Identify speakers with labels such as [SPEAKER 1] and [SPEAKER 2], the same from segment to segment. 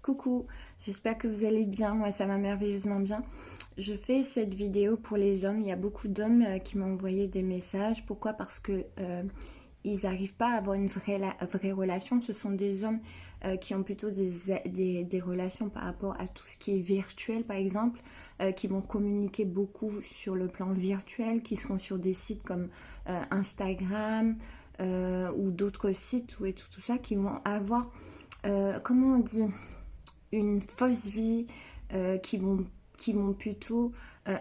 [SPEAKER 1] Coucou, j'espère que vous allez bien, moi ça va merveilleusement bien. Je fais cette vidéo pour les hommes, il y a beaucoup d'hommes qui m'ont envoyé des messages. Pourquoi? Parce que ils n'arrivent pas à avoir une vraie relation. Ce sont des hommes qui ont plutôt des relations par rapport à tout ce qui est virtuel par exemple, qui vont communiquer beaucoup sur le plan virtuel, qui seront sur des sites comme Instagram ou d'autres sites et tout ça, qui vont avoir, comment on dit, une fausse vie, qui vont plutôt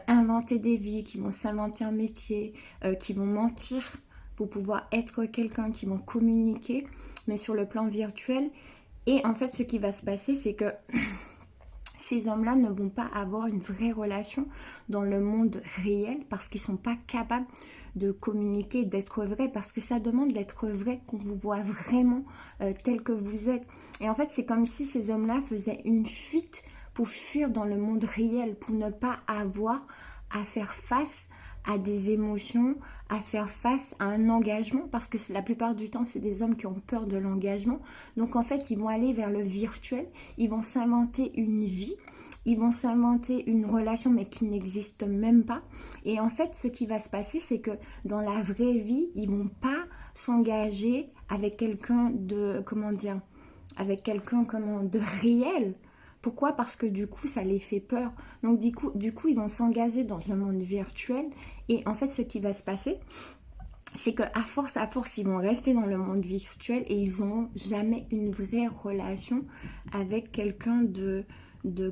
[SPEAKER 1] inventer des vies, qui vont s'inventer un métier, qui vont mentir pour pouvoir être quelqu'un, qui vont communiquer, mais sur le plan virtuel. Et en fait, ce qui va se passer, c'est que ces hommes-là ne vont pas avoir une vraie relation dans le monde réel parce qu'ils ne sont pas capables de communiquer, d'être vrais, parce que ça demande d'être vrai, qu'on vous voit vraiment tel que vous êtes. Et en fait, c'est comme si ces hommes-là faisaient une fuite pour fuir dans le monde réel, pour ne pas avoir à faire face à des émotions, à faire face à un engagement, parce que la plupart du temps, c'est des hommes qui ont peur de l'engagement. Donc en fait, ils vont aller vers le virtuel, ils vont s'inventer une vie, ils vont s'inventer une relation, mais qui n'existe même pas. Et en fait, ce qui va se passer, c'est que dans la vraie vie, ils vont pas s'engager avec quelqu'un de, comment dire, avec quelqu'un de réel. Pourquoi? Parce que du coup, ça les fait peur. Donc du coup, ils vont s'engager dans un monde virtuel. Et en fait, ce qui va se passer, c'est qu'à force, ils vont rester dans le monde virtuel et ils n'auront jamais une vraie relation avec quelqu'un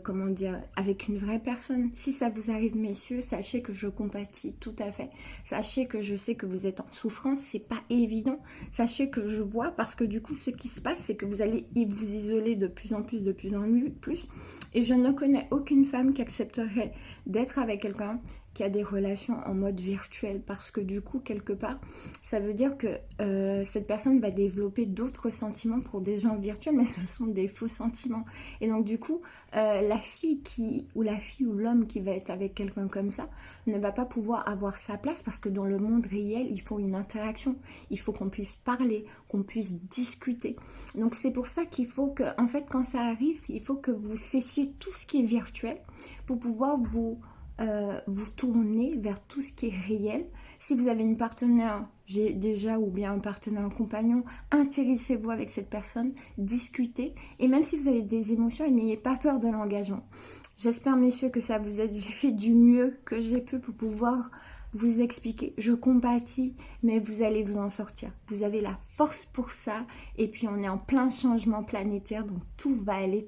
[SPEAKER 1] comment dire, avec une vraie personne. Si ça vous arrive, messieurs, sachez que je compatis tout à fait. Sachez que je sais que vous êtes en souffrance, c'est pas évident. Sachez que je vois, parce que du coup, ce qui se passe, c'est que vous allez vous isoler de plus en plus. Et je ne connais aucune femme qui accepterait d'être avec quelqu'un qui a des relations en mode virtuel, parce que du coup, quelque part, ça veut dire que cette personne va développer d'autres sentiments pour des gens virtuels, mais ce sont des faux sentiments. Et donc du coup, la fille ou l'homme qui va être avec quelqu'un comme ça ne va pas pouvoir avoir sa place, parce que dans le monde réel, il faut une interaction, il faut qu'on puisse parler, qu'on puisse discuter. Donc c'est pour ça qu'il faut que, en fait, quand ça arrive, il faut que vous cessiez tout ce qui est virtuel pour pouvoir vous tourner vers tout ce qui est réel. Si vous avez une partenaire ou bien un partenaire, un compagnon, intéressez-vous avec cette personne, discutez, et même si vous avez des émotions, n'ayez pas peur de l'engagement. J'espère, messieurs, que ça vous aide. J'ai fait du mieux que j'ai pu pour pouvoir vous expliquer. Je compatis, mais vous allez vous en sortir. Vous avez la force pour ça, et puis on est en plein changement planétaire, donc tout va aller